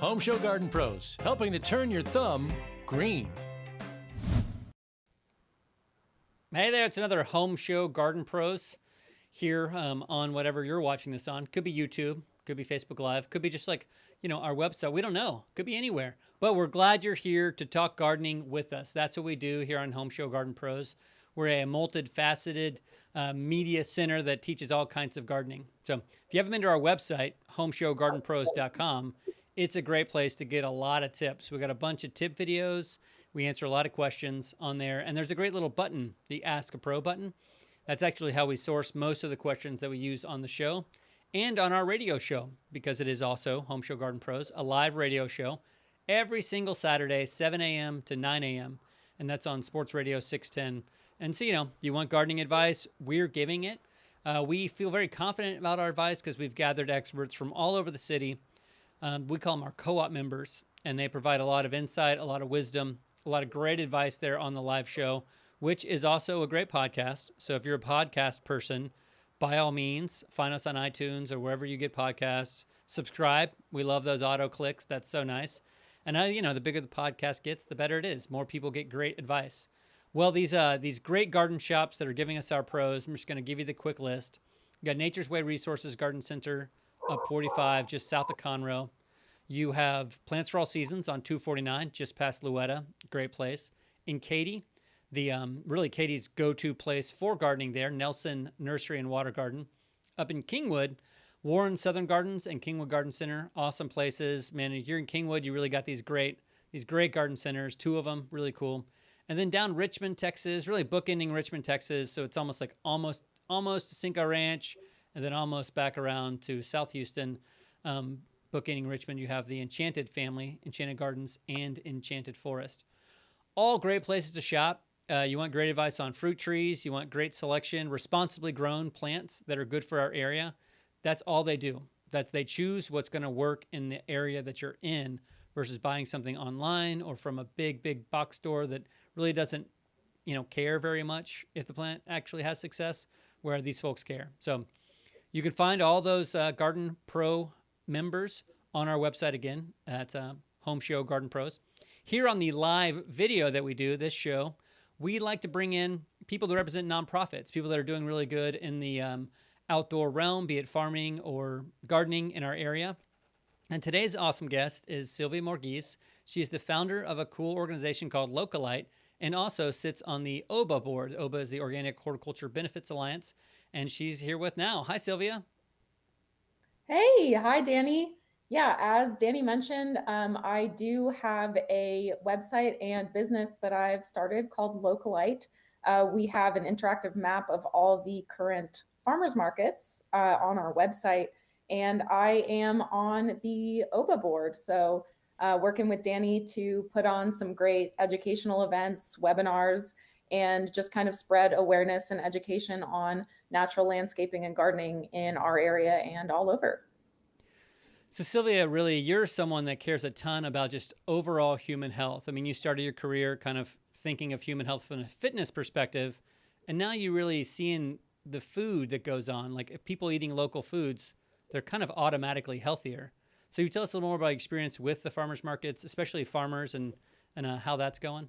Home Show Garden Pros, helping to turn your thumb green. Hey there, it's another Home Show Garden Pros here on whatever you're watching this on. Could be YouTube, could be Facebook Live, could be just like, our website. We don't know. Could be anywhere. But we're glad you're here to talk gardening with us. That's what we do here on Home Show Garden Pros. We're a multifaceted media center that teaches all kinds of gardening. So if you haven't been to our website, homeshowgardenpros.com, it's a great place to get a lot of tips. We got a bunch of tip videos. We answer a lot of questions on there. And there's a great little button, the Ask a Pro button. That's actually how we source most of the questions that we use on the show and on our radio show, because it is also Home Show Garden Pros, a live radio show every single Saturday, 7 a.m. to 9 a.m. And that's on Sports Radio 610. And so, you want gardening advice, we're giving it. We feel very confident about our advice because we've gathered experts from all over the city. We call them our co-op members, and they provide a lot of insight, a lot of wisdom, a lot of great advice there on the live show, which is also a great podcast. So if you're a podcast person, by all means, find us on iTunes or wherever you get podcasts. Subscribe. We love those auto clicks. That's so nice. And the bigger the podcast gets, the better it is. More people get great advice. Well, these great garden shops that are giving us our pros, I'm just going to give you the quick list. You got Nature's Way Resources Garden Center up 45, just south of Conroe. You have Plants for All Seasons on 249, just past Louetta. Great place. In Katy, really Katie's go-to place for gardening there, Nelson Nursery and Water Garden. Up in Kingwood, Warren Southern Gardens and Kingwood Garden Center, awesome places. Man, if you're in Kingwood, you really got these great garden centers, 2 of them, really cool. And then down Richmond, Texas, really bookending Richmond, Texas, so it's almost like almost to Cinco Ranch, and then almost back around to South Houston. Bookending Richmond, you have the Enchanted family, Enchanted Gardens, and Enchanted Forest. All great places to shop. You want great advice on fruit trees. You want great selection, responsibly grown plants that are good for our area. That's all they do. They choose what's going to work in the area that you're in versus buying something online or from a big box store that really doesn't, care very much if the plant actually has success, where these folks care. So you can find all those Garden Pro members on our website again at Home Show Garden Pros. Here on the live video that we do, this show, we like to bring in people that represent nonprofits, people that are doing really good in the outdoor realm, be it farming or gardening in our area. And today's awesome guest is Sylvia Morgese. She's the founder of a cool organization called Localite and also sits on the OBA board. OBA is the Organic Horticulture Benefits Alliance, and she's here with now. Hi, Sylvia. Hey, hi, Dany. Yeah, as Dany mentioned, I do have a website and business that I've started called Localite. We have an interactive map of all the current farmers markets on our website, and I am on the OBA board. So working with Dany to put on some great educational events, webinars, and just kind of spread awareness and education on natural landscaping and gardening in our area and all over. So Sylvia, really, you're someone that cares a ton about just overall human health. I mean, you started your career kind of thinking of human health from a fitness perspective, and now you really seeing the food that goes on. Like if people eating local foods, they're kind of automatically healthier. So you tell us a little more about your experience with the farmers markets, especially farmers, and how that's going?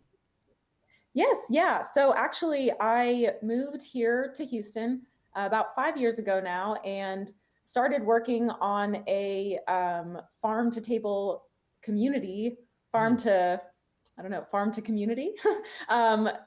Yes, yeah. So actually, I moved here to Houston about 5 years ago now, and started working on a farm to table community, farm to community.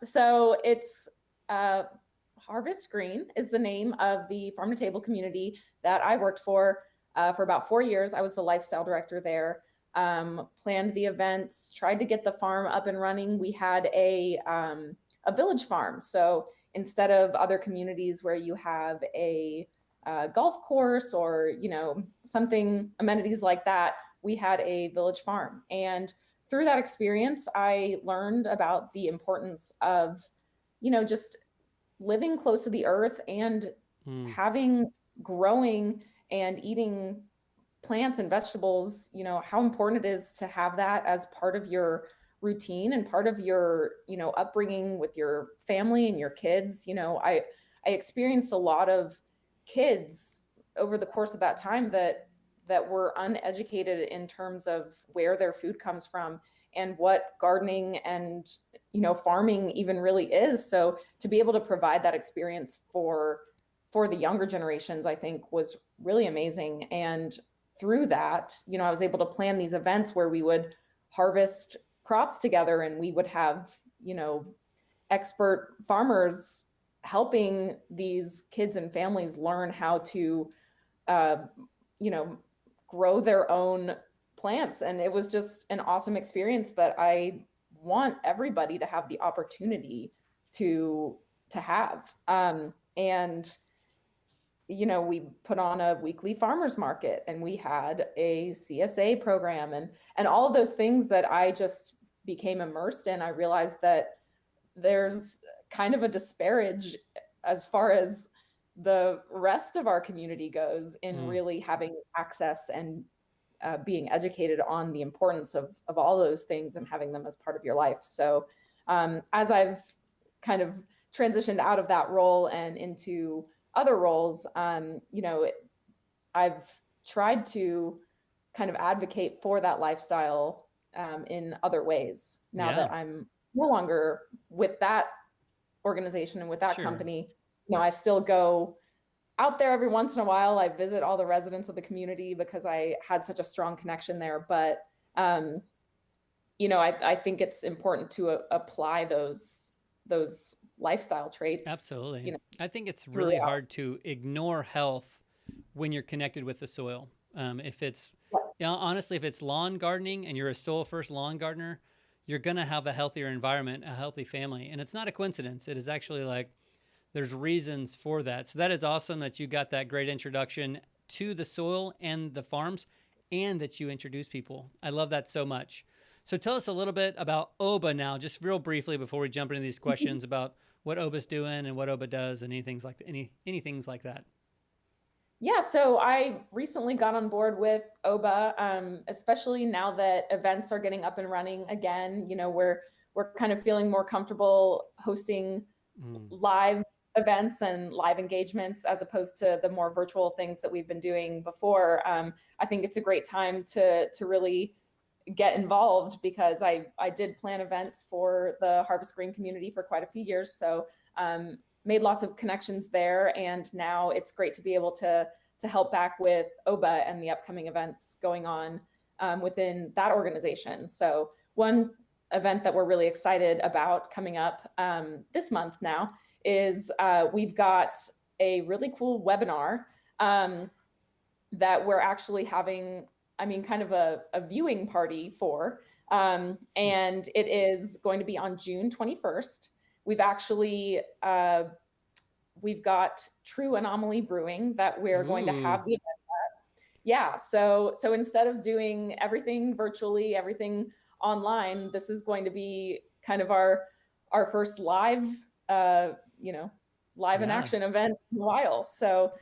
So it's Harvest Green is the name of the farm to table community that I worked for about 4 years. I was the lifestyle director there. Planned the events, tried to get the farm up and running. We had a village farm. So instead of other communities where you have a golf course or, something, amenities like that, we had a village farm. And through that experience, I learned about the importance of, just living close to the earth and having, growing and eating plants and vegetables, how important it is to have that as part of your routine and part of your, upbringing with your family and your kids. I experienced a lot of kids over the course of that time that that were uneducated in terms of where their food comes from and what gardening and, farming even really is. So to be able to provide that experience for the younger generations, I think was really amazing. And through that, I was able to plan these events where we would harvest crops together, and we would have, expert farmers helping these kids and families learn how to, uh, you know, grow their own plants. And it was just an awesome experience that I want everybody to have the opportunity to have. And we put on a weekly farmers market, and we had a CSA program, and all of those things that I just became immersed in. I realized that there's kind of a disparage as far as the rest of our community goes in really having access and being educated on the importance of all those things and having them as part of your life. So as I've kind of transitioned out of that role and into other roles, I've tried to kind of advocate for that lifestyle in other ways now that I'm no longer with that organization and with that company. I still go out there every once in a while. I visit all the residents of the community because I had such a strong connection there. But, I think it's important to apply those lifestyle traits. Absolutely. I think it's really hard to ignore health when you're connected with the soil. If it's, honestly, if it's lawn gardening and you're a soil first lawn gardener, you're going to have a healthier environment, a healthy family. And it's not a coincidence. It is actually like there's reasons for that. So that is awesome that you got that great introduction to the soil and the farms, and that you introduce people. I love that so much. So tell us a little bit about OBA now, just real briefly before we jump into these questions about what OBA's doing and what OBA does and anything like that. Yeah, so I recently got on board with OBA, especially now that events are getting up and running again. We're kind of feeling more comfortable hosting live events and live engagements as opposed to the more virtual things that we've been doing before. I think it's a great time to really get involved, because I did plan events for the Harvest Green community for quite a few years. So made lots of connections there, and now it's great to be able to help back with OBA and the upcoming events going on within that organization. So one event that we're really excited about coming up this month now is we've got a really cool webinar that we're actually having, kind of a viewing party for, and it is going to be on June 21st. We've actually, we've got True Anomaly Brewing that we're going to have the event at. Yeah, so instead of doing everything virtually, everything online, this is going to be kind of our first live, live in action event in a while. So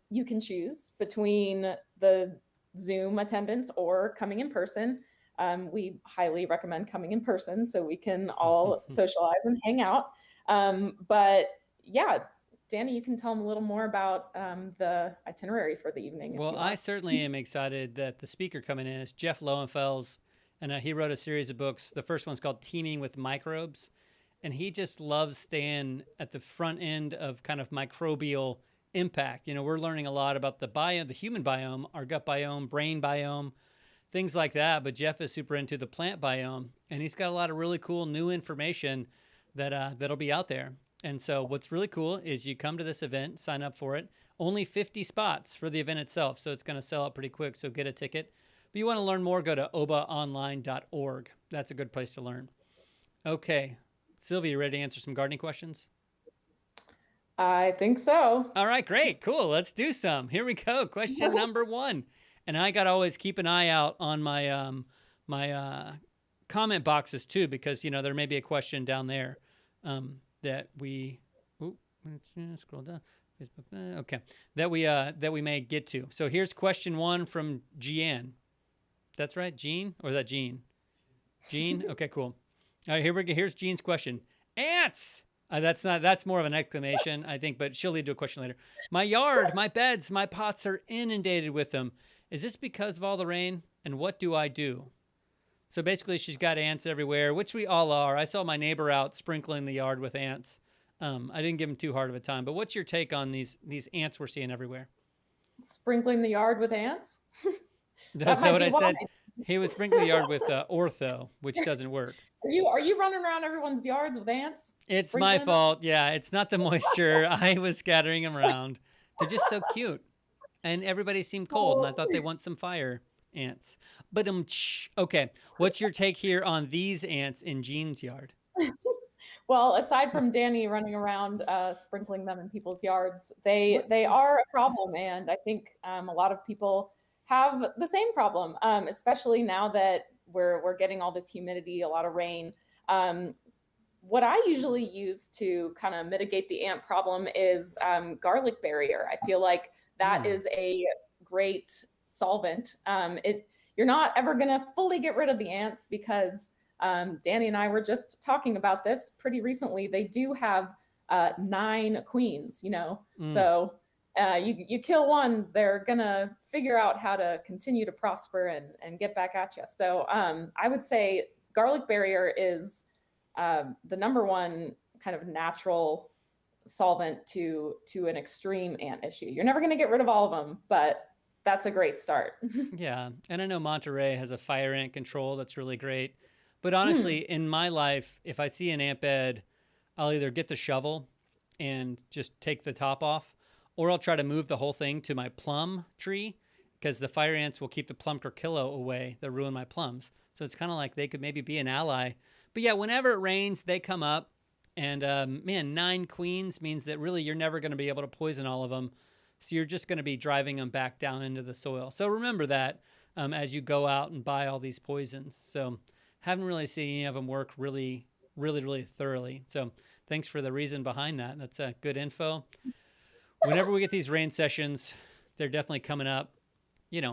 you can choose between the Zoom attendance or coming in person. We highly recommend coming in person so we can all socialize and hang out. But yeah, Dany, you can tell them a little more about the itinerary for the evening. Well, I certainly am excited that the speaker coming in is Jeff Lowenfels, and he wrote a series of books. The first one's called Teaming with Microbes, and he just loves staying at the front end of kind of microbial impact. We're learning a lot about the biome, the human biome, our gut biome, brain biome, things like that. But Jeff is super into the plant biome, and he's got a lot of really cool new information that'll be out there. And so what's really cool is you come to this event, sign up for it. Only 50 spots for the event itself, so it's going to sell out pretty quick, so get a ticket. But you want to learn more, go to obaonline.org. That's a good place to learn. Okay, Sylvia, you ready to answer some gardening questions? I think so. All right, great, cool. Let's do some. Here we go. Question number 1. And I got to always keep an eye out on my my comment boxes too, because there may be a question down there that we let's scroll down. Facebook, okay, that we may get to. So here's question 1 from Jean. That's right, Jean, or is that Jean? Jean. Okay, cool. All right, here we go. Here's Jean's question. Ants. That's more of an exclamation, I think, but she'll lead to a question later. My yard, my beds, my pots are inundated with them. Is this because of all the rain? And what do I do? So basically, she's got ants everywhere, which we all are. I saw my neighbor out sprinkling the yard with ants. I didn't give him too hard of a time. But what's your take on these ants we're seeing everywhere? Sprinkling the yard with ants? That's That might what be I why. said. He was sprinkling the yard with ortho, which doesn't work. Are you running around everyone's yards with ants? It's my Sprinkling them? fault. Yeah, it's not the moisture. I was scattering them around. They're just so cute. And everybody seemed cold, and I thought they want some fire ants. But okay, what's your take here on these ants in Jean's yard? Well, aside from Dany running around sprinkling them in people's yards, they are a problem, and I think a lot of people have the same problem, especially now that we're getting all this humidity, a lot of rain. What I usually use to kind of mitigate the ant problem is garlic barrier. I feel like that is a great solvent. You're not ever going to fully get rid of the ants because Dany and I were just talking about this pretty recently. They do have 9 queens, so you kill one, they're gonna figure out how to continue to prosper and get back at you. So I would say garlic barrier is the number one kind of natural solvent to an extreme ant issue. You're never going to get rid of all of them, but that's a great start. Yeah, and I know Monterey has a fire ant control that's really great. But honestly, in my life, if I see an ant bed, I'll either get the shovel and just take the top off, or I'll try to move the whole thing to my plum tree because the fire ants will keep the plum curculio away that ruin my plums. So it's kind of like they could maybe be an ally. But yeah, whenever it rains, they come up. And man, 9 queens means that really you're never going to be able to poison all of them. So you're just going to be driving them back down into the soil. So remember that as you go out and buy all these poisons. So haven't really seen any of them work really, really, really thoroughly. So thanks for the reason behind that. That's good info. Whenever we get these rain sessions, they're definitely coming up.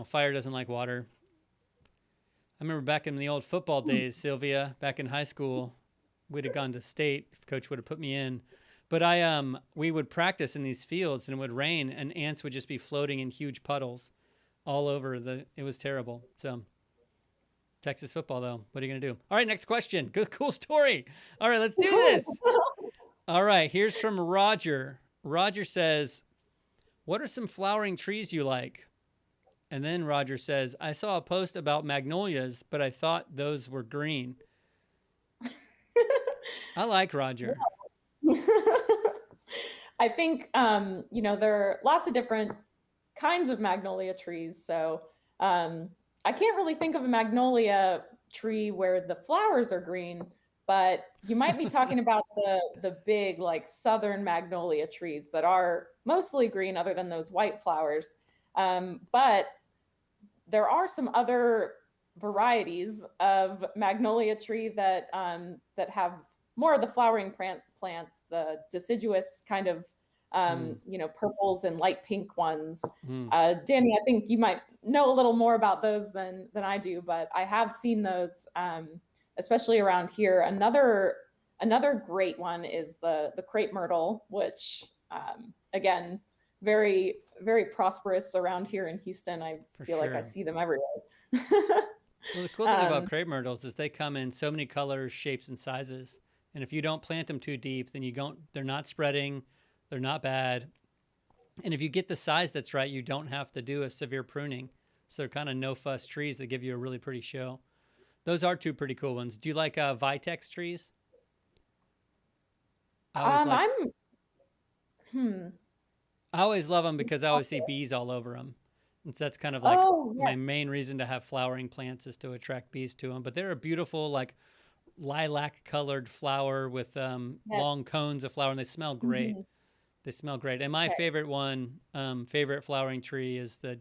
Fire doesn't like water. I remember back in the old football days, Sylvia, back in high school, we'd have gone to state if coach would have put me in. But we would practice in these fields and it would rain and ants would just be floating in huge puddles all over it was terrible. So Texas football though, what are you going to do? All right, next question. Good, cool story. All right, let's do this. All right, here's from Roger. Roger says, what are some flowering trees you like? And then Roger says, I saw a post about magnolias, but I thought those were green. I like Roger. I think, there are lots of different kinds of magnolia trees. So I can't really think of a magnolia tree where the flowers are green, but you might be talking about the big like southern magnolia trees that are mostly green other than those white flowers. But there are some other varieties of magnolia tree that have more of the flowering plants, the deciduous kind of purples and light pink ones. Dany, I think you might know a little more about those than I do, but I have seen those, especially around here. Another great one is the crepe myrtle, which again, very, very prosperous around here in Houston. I feel like I see them everywhere. Well, the cool thing about crepe myrtles is they come in so many colors, shapes, and sizes. And if you don't plant them too deep, then they're not spreading, they're not bad. And if you get the size that's right, you don't have to do a severe pruning. So they're kind of no-fuss trees that give you a really pretty show. Those are 2 pretty cool ones. Do you like vitex trees? I always love them because I always see bees all over them. And so that's kind of like my main reason to have flowering plants is to attract bees to them. But they're a beautiful, like lilac-colored flower with long cones of flower, and they smell great. They smell great. And my favorite flowering tree is the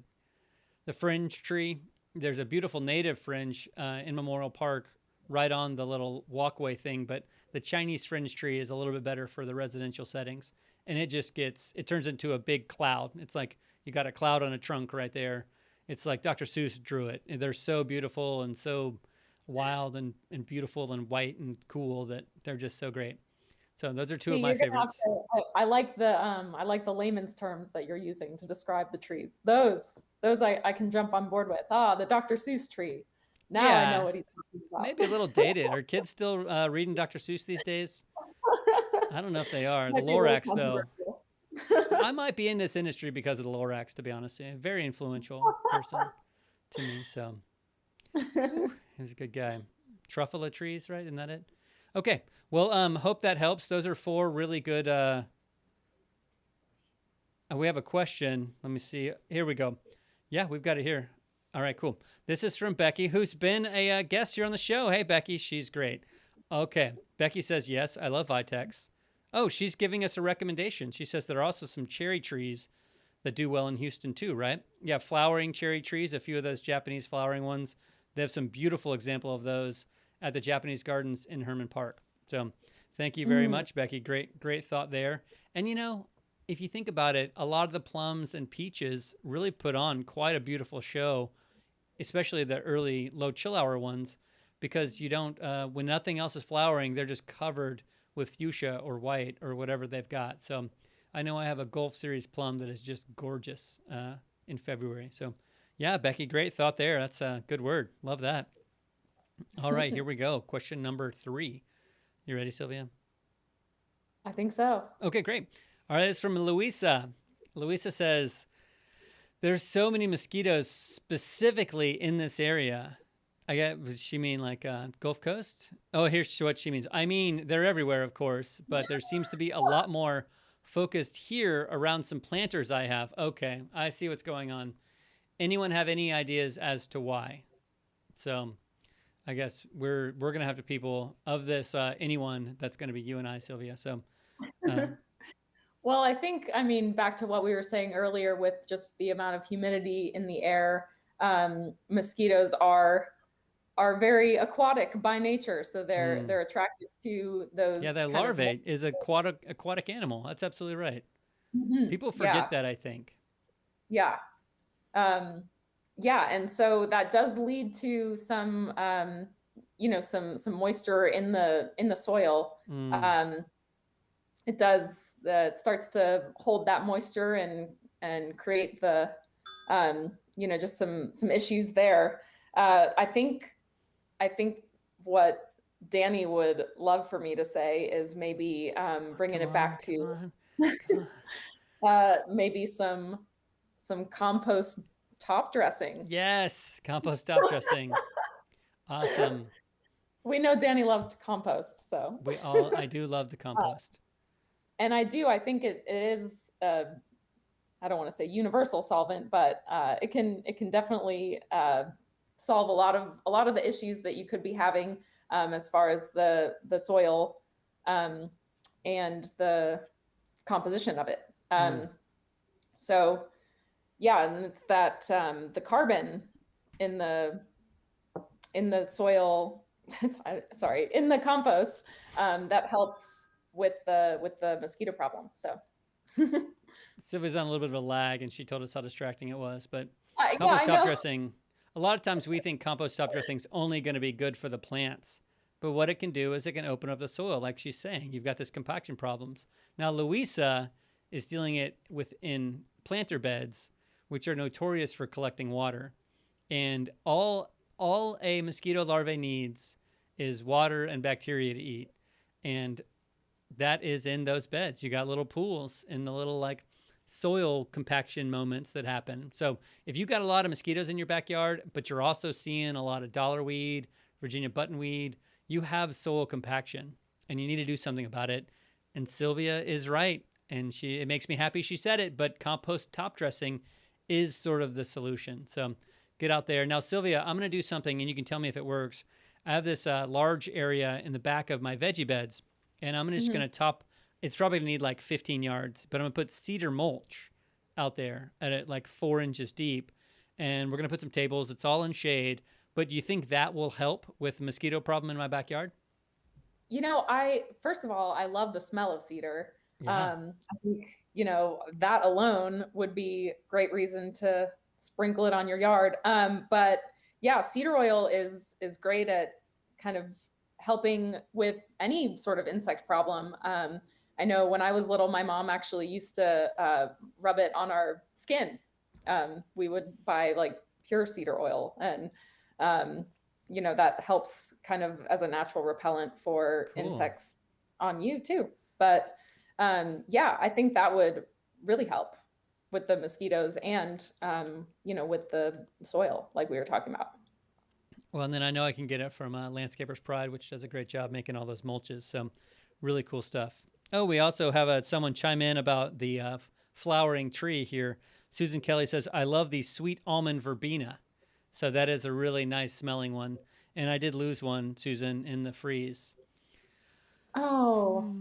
fringe tree. There's a beautiful native fringe in Memorial Park right on the little walkway thing, but the Chinese fringe tree is a little bit better for the residential settings. And it turns into a big cloud. It's like you got a cloud on a trunk right there. It's like Dr. Seuss drew it. And they're so beautiful and so wild and beautiful and white and cool that they're just so great. So those are two See, of my you're gonna have favorites. to. I like the layman's terms that you're using to describe the trees. Those I can jump on board with. Ah, the Dr. Seuss tree. Now I know Yeah, what he's talking about. maybe a little dated. Are kids still reading Dr. Seuss these days? I don't know if they are. The Might be a little Lorax, though. controversial. I might be in this industry because of the Lorax, to be honest. A very influential person to me. So, whew, he was a good guy. Truffle of trees, right? Isn't that it? Okay. Well, hope that helps. Those are 4 really good. We have a question. Let me see. Here we go. Yeah, we've got it here. All right, cool. This is from Becky, who's been a guest here on the show. Hey, Becky, she's great. Okay. Becky says, yes, I love Vitex. Oh, she's giving us a recommendation. She says there are also some cherry trees that do well in Houston too, right? Yeah, flowering cherry trees, a few of those Japanese flowering ones. They have some beautiful example of those at the Japanese Gardens in Herman Park. So thank you very much, Becky. Great thought there. And you know, if you think about it, a lot of the plums and peaches really put on quite a beautiful show, especially the early low chill hour ones, because you don't, when nothing else is flowering, they're just covered with fuchsia or white or whatever they've got. So I know I have a Gulf Series plum that is just gorgeous in February. So yeah, Becky, great thought there. That's a good word. Love that. All right, here we go. Question number 3. You ready, Sylvia? I think so. Okay, great. All right, it's from Louisa. Louisa says, there's so many mosquitoes specifically in this area. I get, does she mean like Gulf Coast? Oh, here's what she means. I mean, they're everywhere, of course, but there seems to be a lot more focused here around some planters I have. Okay, I see what's going on. Anyone have any ideas as to why? So I guess we're going to have to people of this, anyone that's going to be you and I, Sylvia. So Well, I mean, back to what we were saying earlier with just the amount of humidity in the air, mosquitoes are very aquatic by nature, so they're attracted to those. Yeah, that larvae is aquatic animal. That's absolutely right. People forget that, I think. Yeah. Yeah, and so that does lead to some some moisture in the soil. It does it starts to hold that moisture and create the just some issues there. I think what Dany would love for me to say is maybe bringing it back to maybe some compost top dressing. Yes, compost top dressing. Awesome. We know Dany loves to compost, so I do love the compost. And I think it is I don't want to say universal solvent, but it can definitely solve a lot of the issues that you could be having as far as the soil and the composition of it. So yeah, and it's that the carbon in the soil, sorry, in the compost that helps with the mosquito problem. So Sylvia's on a little bit of a lag, and she told us how distracting it was. But yeah, compost top dressing, a lot of times we think compost top dressing is only going to be good for the plants. But what it can do is it can open up the soil, like she's saying. You've got this compaction problems. Now, Louisa is dealing it within planter beds, which are notorious for collecting water. And all a mosquito larvae needs is water and bacteria to eat. And that is in those beds. You got little pools in the little like soil compaction moments that happen. So if you got a lot of mosquitoes in your backyard, but you're also seeing a lot of dollarweed, Virginia buttonweed, you have soil compaction and you need to do something about it. And Sylvia is right. And it makes me happy she said it, but compost top dressing is sort of the solution. So get out there. Now, Sylvia, I'm going to do something and you can tell me if it works. I have this large area in the back of my veggie beds, and I'm just going to top, it's probably going to need like 15 yards, but I'm going to put cedar mulch out there at like 4 inches deep. And we're going to put some tables. It's all in shade. But do you think that will help with the mosquito problem in my backyard? First of all, I love the smell of cedar. Yeah. I think, that alone would be great reason to sprinkle it on your yard. But yeah, cedar oil is great at kind of helping with any sort of insect problem. I know when I was little, my mom actually used to rub it on our skin. We would buy like pure cedar oil, and that helps kind of as a natural repellent for Cool. insects on you too. But yeah, I think that would really help with the mosquitoes and with the soil, like we were talking about. Well, and then I know I can get it from Landscapers Pride, which does a great job making all those mulches. So really cool stuff. Oh, we also have someone chime in about the flowering tree here. Susan Kelly says, I love the sweet almond verbena. So that is a really nice smelling one. And I did lose one, Susan, in the freeze. Oh,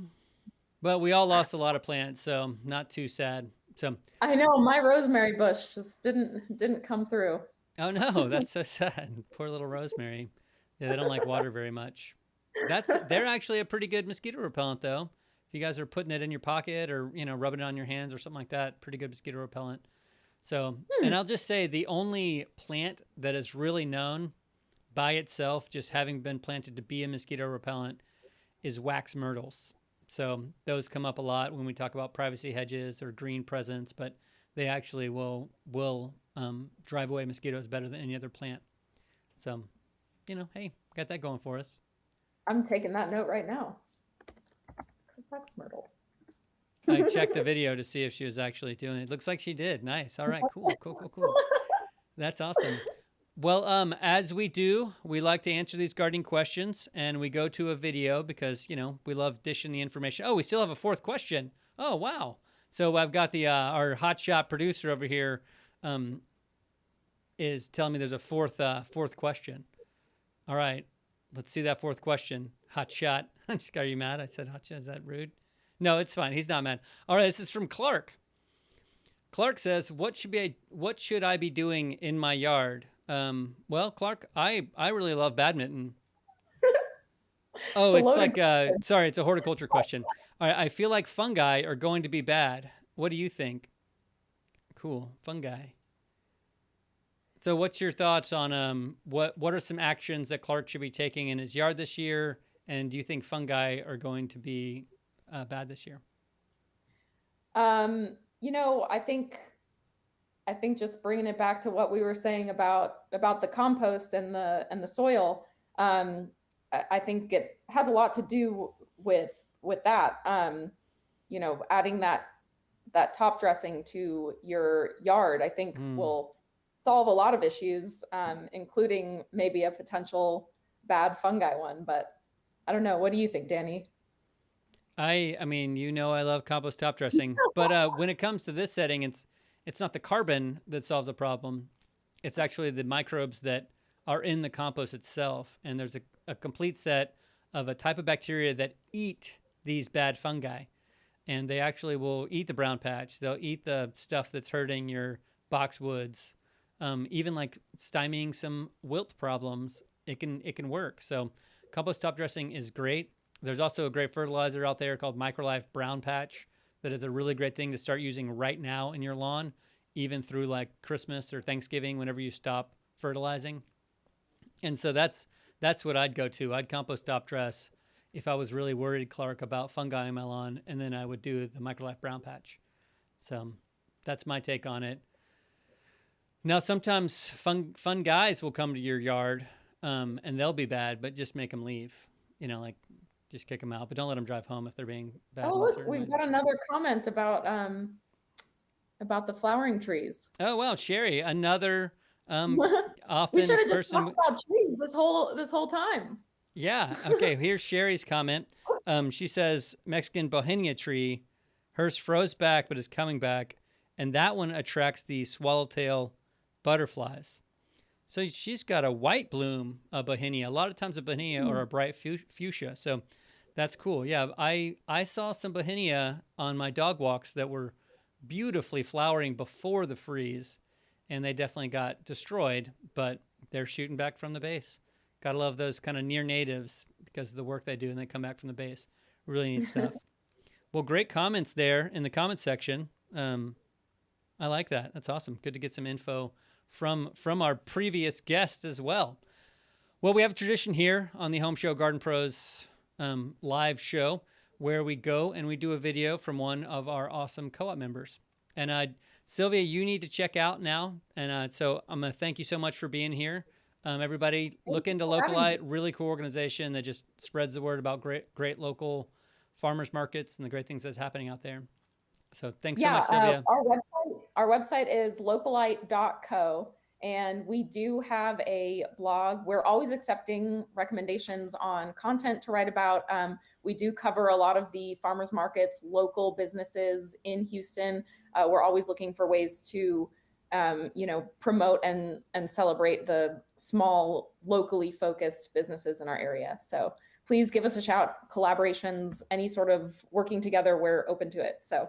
But we all lost a lot of plants, so not too sad. So I know my rosemary bush just didn't come through. oh no, that's so sad. Poor little rosemary. Yeah, they don't like water very much. They're actually a pretty good mosquito repellent though. If you guys are putting it in your pocket or rubbing it on your hands or something like that, pretty good mosquito repellent. So, and I'll just say the only plant that is really known by itself, just having been planted to be a mosquito repellent, is wax myrtles. So those come up a lot when we talk about privacy hedges or green presence, but they actually will drive away mosquitoes better than any other plant. So, hey, got that going for us. I'm taking that note right now. It's a wax myrtle. I checked the video to see if she was actually doing it. Looks like she did. Nice. All right, cool. That's awesome. Well, as we do, we like to answer these gardening questions, and we go to a video because, we love dishing the information. Oh, we still have a fourth question. Oh, wow. So I've got our hotshot producer over here is telling me there's a fourth question. All right, let's see that fourth question. Hotshot. Are you mad? I said hotshot. Is that rude? No, it's fine. He's not mad. All right, this is from Clark. Clark says, "What should I be doing in my yard?" Well, Clark, I really love badminton. Oh, it's like sorry, it's a horticulture question. All right, I feel like fungi are going to be bad. What do you think? Cool, fungi. So, what's your thoughts on what are some actions that Clark should be taking in his yard this year? And do you think fungi are going to be bad this year? I think just bringing it back to what we were saying about the compost and the soil. I think it has a lot to do with that. Adding that top dressing to your yard, I think will solve a lot of issues, including maybe a potential bad fungi one. But I don't know. What do you think, Dany? I mean, I love compost top dressing, but when it comes to this setting, it's not the carbon that solves the problem. It's actually the microbes that are in the compost itself. And there's a complete set of a type of bacteria that eat these bad fungi. And they actually will eat the brown patch. They'll eat the stuff that's hurting your boxwoods. Even like stymieing some wilt problems, it can work. So compost top dressing is great. There's also a great fertilizer out there called Microlife Brown Patch that is a really great thing to start using right now in your lawn, even through like Christmas or Thanksgiving whenever you stop fertilizing. And so that's what I'd go to. I'd compost top dress if I was really worried, Clark, about fungi in my lawn, and then I would do the Microlife Brown Patch. So that's my take on it. Now, sometimes fun guys will come to your yard and they'll be bad, but just make them leave. Just kick them out, but don't let them drive home if they're being bad. Oh, look, we've got another comment about the flowering trees. Oh, wow, Sherry, another often we should have just talked about trees this whole time. Yeah. Okay. Here's Sherry's comment. She says Mexican Bohemia tree, hers froze back but is coming back, and that one attracts the swallowtail butterflies. So she's got a white bloom Bohemia. A lot of times a Bohemia or a bright fuchsia. So that's cool. Yeah, I saw some Bohemia on my dog walks that were beautifully flowering before the freeze, and they definitely got destroyed, but they're shooting back from the base. Gotta love those kind of near natives because of the work they do, and they come back from the base. Really neat stuff. Well, great comments there in the comment section. I like that. That's awesome. Good to get some info from our previous guest as well. Well, we have a tradition here on the Home Show Garden Pros live show where we go and we do a video from one of our awesome co-op members. And Sylvia, you need to check out now. And so I'm going to thank you so much for being here. Everybody, look into Localite, really cool organization that just spreads the word about great local farmers markets and the great things that's happening out there. So thanks so much, Sylvia. Our website is localite.co. And we do have a blog. We're always accepting recommendations on content to write about. We do cover a lot of the farmers markets, local businesses in Houston. We're always looking for ways to, promote and celebrate the small, locally focused businesses in our area. So please give us a shout. Collaborations, any sort of working together, we're open to it. So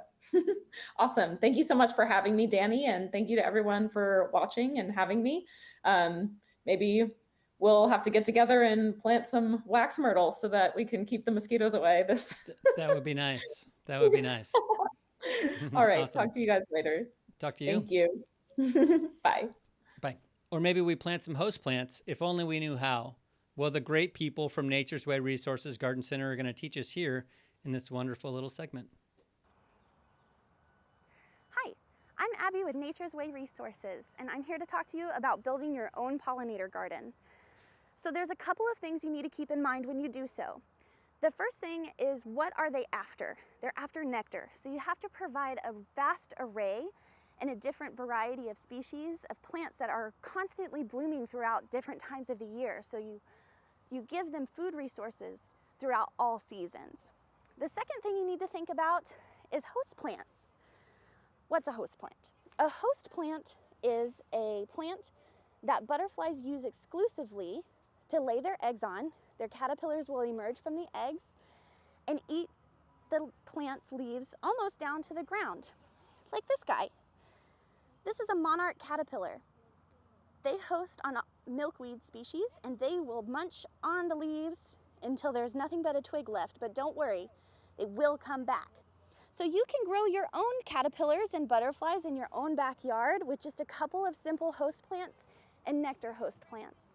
awesome. Thank you so much for having me, Dany. And thank you to everyone for watching and having me. Maybe we'll have to get together and plant some wax myrtle so that we can keep the mosquitoes away. That would be nice. That would be nice. All right. Awesome. Talk to you guys later. Talk to you. Thank you. Bye. Bye. Or maybe we plant some host plants if only we knew how. Well, the great people from Nature's Way Resources Garden Center are going to teach us here in this wonderful little segment. Hi, I'm Abby with Nature's Way Resources, and I'm here to talk to you about building your own pollinator garden. So there's a couple of things you need to keep in mind when you do so. The first thing is, what are they after? They're after nectar. So you have to provide a vast array and a different variety of species of plants that are constantly blooming throughout different times of the year. So you give them food resources throughout all seasons. The second thing you need to think about is host plants. What's a host plant? A host plant is a plant that butterflies use exclusively to lay their eggs on. Their caterpillars will emerge from the eggs and eat the plant's leaves almost down to the ground, like this guy. This is a monarch caterpillar. They host on milkweed species and they will munch on the leaves until there's nothing but a twig left, but don't worry, they will come back. So you can grow your own caterpillars and butterflies in your own backyard with just a couple of simple host plants and nectar host plants.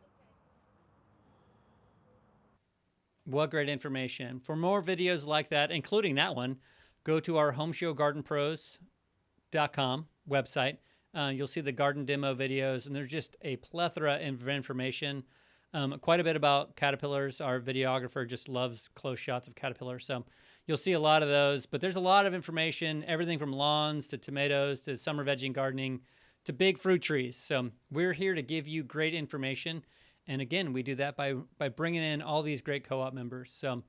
What great information. For more videos like that, including that one, go to our homeshowgardenpros.com website. You'll see the garden demo videos, and there's just a plethora of information. Quite a bit about caterpillars. Our videographer just loves close shots of caterpillars, so you'll see a lot of those. But there's a lot of information, everything from lawns to tomatoes to summer vegging gardening to big fruit trees. So we're here to give you great information. And again, we do that by bringing in all these great co-op members. So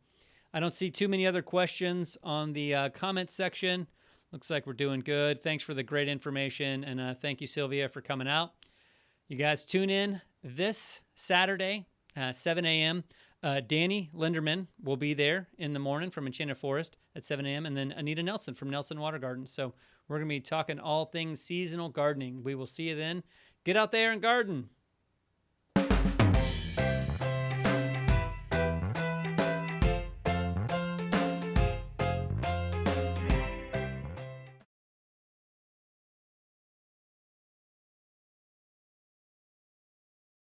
I don't see too many other questions on the comments section. Looks like we're doing good. Thanks for the great information. And thank you, Sylvia, for coming out. You guys tune in this Saturday, 7 a.m. Dany Linderman will be there in the morning from Enchanted Forest at 7 a.m. And then Anita Nelson from Nelson Water Gardens. So we're going to be talking all things seasonal gardening. We will see you then. Get out there and garden.